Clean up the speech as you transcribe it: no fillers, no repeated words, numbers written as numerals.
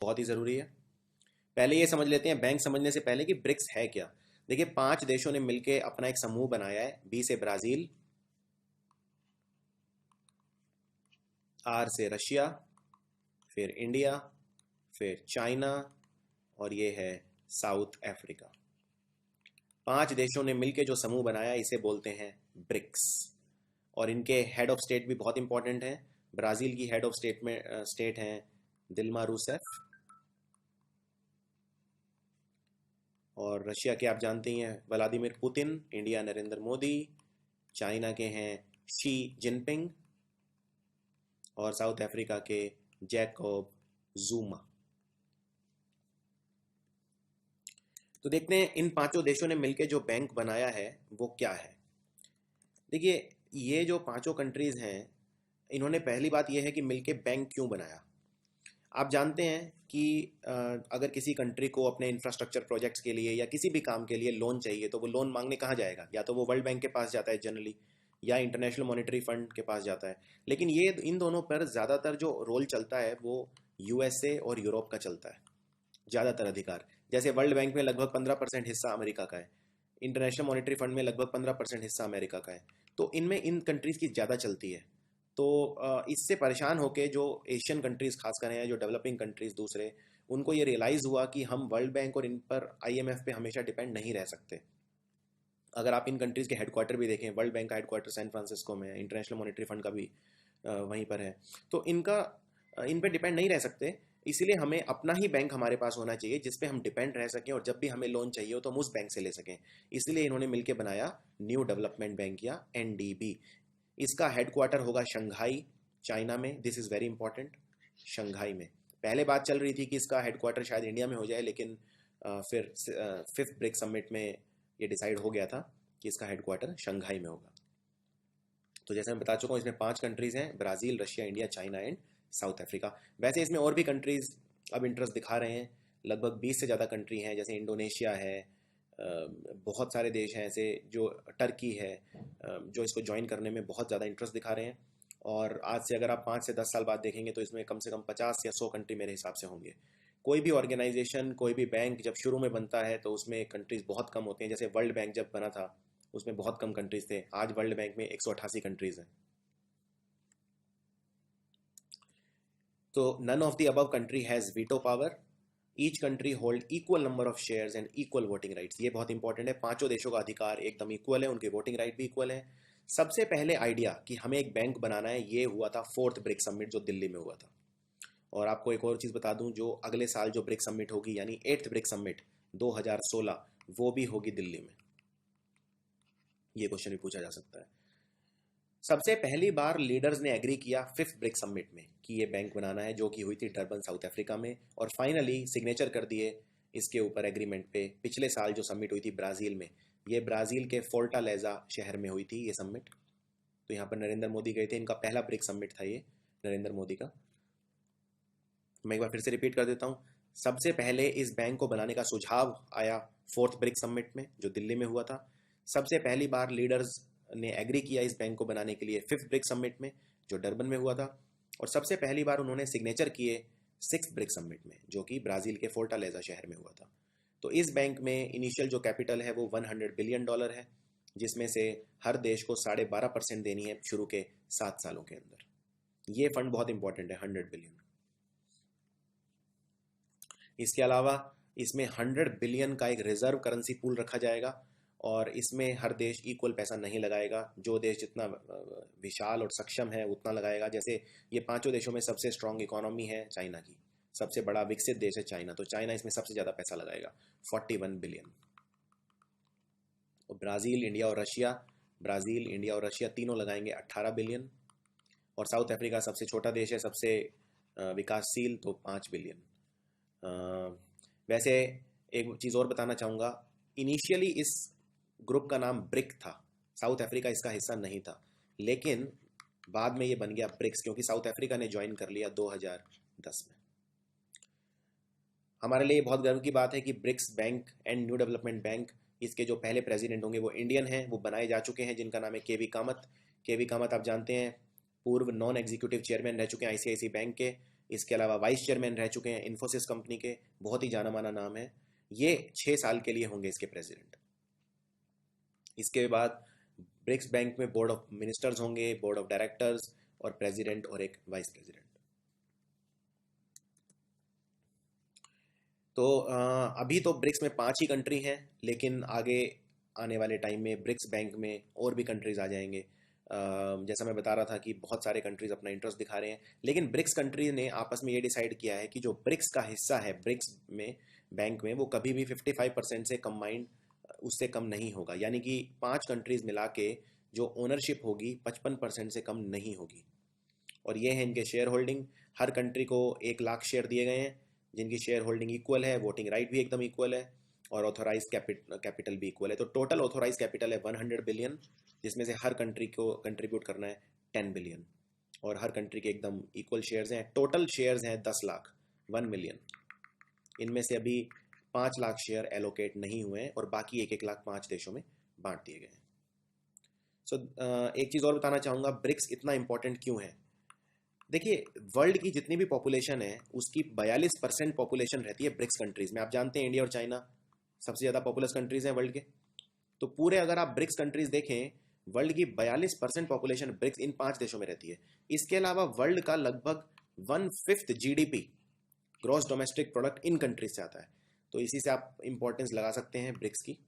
बहुत ही ज़रूरी है। पहले ये समझ लेते हैं बैंक समझने से पहले कि ब्रिक्स है क्या। देखिए, 5 देशों ने मिलकर अपना एक समूह बनाया है। बी से ब्राज़ील, आर से रशिया, फिर इंडिया, फिर चाइना, और ये है साउथ अफ्रीका। 5 देशों ने मिलकर जो समूह बनाया इसे बोलते हैं ब्रिक्स। और इनके हेड ऑफ स्टेट भी बहुत इंपॉर्टेंट हैं। ब्राज़ील की हेड ऑफ स्टेट हैं दिल्मा रूसेफ, और रशिया के आप जानते ही हैं Vladimir Putin, India Narendra Modi, China के हैं शी जिनपिंग, और साउथ अफ्रीका के जैकब जूमा। तो देखते हैं इन 5 देशों ने मिलकर जो बैंक बनाया है वो क्या है। देखिए, ये जो 5 कंट्रीज हैं, इन्होंने पहली बात यह है कि मिलके बैंक क्यों बनाया। आप जानते हैं कि अगर किसी कंट्री को अपने इंफ्रास्ट्रक्चर प्रोजेक्ट्स के लिए या किसी भी काम के लिए लोन चाहिए तो वो लोन मांगने कहाँ जाएगा? या तो वो वर्ल्ड बैंक के पास जाता है जनरली, या इंटरनेशनल मॉनेटरी फंड के पास जाता है। लेकिन ये इन दोनों पर ज़्यादातर जो रोल चलता है वो यूएसए और यूरोप का चलता है, ज़्यादातर अधिकार। जैसे वर्ल्ड बैंक में लगभग 15% हिस्सा अमेरिका का है, इंटरनेशनल मॉनेटरी फंड में लगभग 15% हिस्सा अमेरिका का है। तो इनमें इन कंट्रीज़ की ज़्यादा चलती है। तो इससे परेशान होके जो एशियन कंट्रीज़ खासकर हैं, जो डेवलपिंग कंट्रीज़ दूसरे, उनको ये रियलाइज़ हुआ कि हम वर्ल्ड बैंक और इन पर आईएमएफ पे हमेशा डिपेंड नहीं रह सकते। अगर आप इन कंट्रीज़ के हेडक्वार्टर भी देखें, वर्ल्ड बैंक का हेडक्वार्टर सैन फ्रांसिस्को में है, इंटरनेशनल मॉनेटरी फंड का भी वहीं पर है। तो इन पे डिपेंड नहीं रह सकते। इसीलिए हमें अपना ही बैंक हमारे पास होना चाहिए जिस पे हम डिपेंड रह सकें, और जब भी हमें लोन चाहिए हो तो हम उस बैंक से ले सकें। इसलिए इन्होंने मिलकर बनाया न्यू डेवलपमेंट बैंक या एनडीबी। इसका हेडक्वार्टर होगा शंघाई, चाइना में। This is very important, Shanghai में। पहले बात चल रही थी कि इसका हेडक्वार्टर शायद इंडिया में हो जाए, लेकिन फिर 5th ब्रिक्स समिट में ये डिसाइड हो गया था कि इसका हेडक्वार्टर शंघाई में होगा। तो जैसे मैं बता चुका हूँ, इसमें 5 कंट्रीज़ हैं: Brazil, Russia, India, China and south Africa. वैसे इसमें और भी कंट्रीज़ अब इंटरेस्ट दिखा रहे हैं। लगभग 20 से ज़्यादा कंट्री हैं, जैसे इंडोनेशिया है, बहुत सारे देश हैं ऐसे, जो टर्की है, जो इसको ज्वाइन करने में बहुत ज़्यादा इंटरेस्ट दिखा रहे हैं। और आज से अगर आप 5 से 10 साल बाद देखेंगे तो इसमें कम से कम 50 या 100 कंट्री मेरे हिसाब से होंगे। कोई भी ऑर्गेनाइजेशन, कोई भी बैंक जब शुरू में बनता है तो उसमें कंट्रीज़ बहुत कम होते हैं। जैसे वर्ल्ड बैंक जब बना था उसमें बहुत कम कंट्रीज़ थे, आज वर्ल्ड बैंक में 188 कंट्रीज़ हैं। तो none of the above country has veto power. Each country hold equal number of shares and equal voting rights. ये बहुत इंपॉर्टेंट है। 5 देशों का अधिकार एकदम इक्वल है, उनके वोटिंग राइट भी इक्वल है। सबसे पहले आइडिया कि हमें एक बैंक बनाना है ये हुआ था 4th ब्रिक्स समिट जो दिल्ली में हुआ था। और आपको एक और चीज़ बता दूं, जो अगले साल जो ब्रिक्स समिट होगी यानी 8th ब्रिक्स समिट 2016, वो भी होगी दिल्ली में। ये क्वेश्चन भी पूछा जा सकता है। सबसे पहली बार लीडर्स ने एग्री किया 5th ब्रिक्स समिट में कि ये बैंक बनाना है, जो कि हुई थी डरबन, साउथ अफ्रीका में। और फाइनली सिग्नेचर कर दिए इसके ऊपर एग्रीमेंट पे पिछले साल जो समिट हुई थी ब्राज़ील में। ये ब्राज़ील के फोर्टालेजा शहर में हुई थी ये समिट। तो यहाँ पर नरेंद्र मोदी गए थे, इनका पहला ब्रिक्स समिट था ये, नरेंद्र मोदी का। मैं एक बार फिर से रिपीट कर देता हूँ। सबसे पहले इस बैंक को बनाने का सुझाव आया 4th ब्रिक्स समिट में जो दिल्ली में हुआ था। सबसे पहली बार लीडर्स ने एग्री किया इस बैंक को बनाने के लिए 5th ब्रिक्स समिट में जो डरबन में हुआ था। और सबसे पहली बार उन्होंने सिग्नेचर किए 6th ब्रिक्स समिट में जो कि ब्राज़ील के फोर्टालेजा शहर में हुआ था। तो इस बैंक में इनिशियल जो कैपिटल है वो $100 बिलियन है, जिसमें से हर देश को 12.5% देनी है शुरू के 7 सालों के अंदर। ये फंड बहुत इंपॉर्टेंट है, 100 बिलियन। इसके अलावा इसमें 100 बिलियन का एक रिजर्व करेंसी पूल रखा जाएगा, और इसमें हर देश इक्वल पैसा नहीं लगाएगा। जो देश जितना विशाल और सक्षम है उतना लगाएगा। जैसे ये 5 देशों में सबसे स्ट्रांग इकोनॉमी है चाइना की, सबसे बड़ा विकसित देश है चाइना, तो चाइना इसमें सबसे ज़्यादा पैसा लगाएगा, 41 बिलियन। और ब्राज़ील, इंडिया और रशिया, ब्राज़ील, इंडिया और रशिया तीनों लगाएंगे 18 बिलियन। और साउथ अफ्रीका सबसे छोटा देश है, सबसे विकासशील, तो 5 बिलियन। वैसे एक चीज़ और बताना चाहूँगा, इनिशियली इस ग्रुप का नाम ब्रिक था, साउथ अफ्रीका इसका हिस्सा नहीं था, लेकिन बाद में ये बन गया ब्रिक्स क्योंकि साउथ अफ्रीका ने ज्वाइन कर लिया 2010 में। हमारे लिए बहुत गर्व की बात है कि BRICS bank and new development bank, इसके जो पहले प्रेसिडेंट होंगे वो इंडियन हैं, वो बनाए जा चुके हैं, जिनका नाम है केवी कामत। केवी कामत आप जानते हैं पूर्व नॉन एग्जीक्यूटिव चेयरमैन रह चुके हैं आईसीआईसी बैंक के। इसके अलावा वाइस चेयरमैन रह चुके हैं इन्फोसिस कंपनी के, बहुत ही जाना माना नाम है। ये 6 साल के लिए होंगे इसके प्रेसिडेंट। इसके बाद ब्रिक्स बैंक में बोर्ड ऑफ मिनिस्टर्स होंगे, बोर्ड ऑफ डायरेक्टर्स और प्रेसिडेंट और एक वाइस प्रेसिडेंट। तो अभी तो ब्रिक्स में 5 ही कंट्री हैं, लेकिन आगे आने वाले टाइम में ब्रिक्स बैंक में और भी कंट्रीज आ जाएंगे। जैसा मैं बता रहा था कि बहुत सारे कंट्रीज अपना इंटरेस्ट दिखा रहे हैं, लेकिन ब्रिक्स कंट्री ने आपस में ये डिसाइड किया है कि जो ब्रिक्स का हिस्सा है ब्रिक्स में बैंक में, वो कभी भी 55% से कंबाइंड उससे कम नहीं होगा। यानी कि 5 कंट्रीज मिला के जो ओनरशिप होगी 55% से कम नहीं होगी। और ये है इनके शेयर होल्डिंग। हर कंट्री को 1 लाख शेयर दिए गए हैं, जिनकी शेयर होल्डिंग इक्वल है, वोटिंग राइट भी एकदम इक्वल है, और ऑथोराइज कैपिटल भी इक्वल है। तो टोटल ऑथोराइज कैपिटल है 100 बिलियन, जिसमें से हर कंट्री को कंट्रीब्यूट करना है 10 बिलियन, और हर कंट्री के एकदम इक्वल शेयर्स हैं। टोटल शेयर्स हैं 10 लाख, 1 मिलियन। इनमें से अभी 5 लाख शेयर एलोकेट नहीं हुए हैं, और बाकी 1-1 लाख 5 देशों में बांट दिए गए हैं। सो एक चीज़ और बताना चाहूँगा, ब्रिक्स इतना इंपॉर्टेंट क्यों है। देखिए, वर्ल्ड की जितनी भी पॉपुलेशन है उसकी 42% पॉपुलेशन रहती है ब्रिक्स कंट्रीज में। आप जानते हैं इंडिया और चाइना सबसे ज़्यादा पॉपुलस कंट्रीज हैं वर्ल्ड के। तो पूरे अगर आप ब्रिक्स कंट्रीज देखें, वर्ल्ड की 42% पॉपुलेशन ब्रिक्स इन 5 देशों में रहती है। इसके अलावा वर्ल्ड का लगभग 1/5 GDP, ग्रॉस डोमेस्टिक प्रोडक्ट, इन कंट्रीज से आता है। तो इसी से आप इंपॉर्टेंस लगा सकते हैं ब्रिक्स की।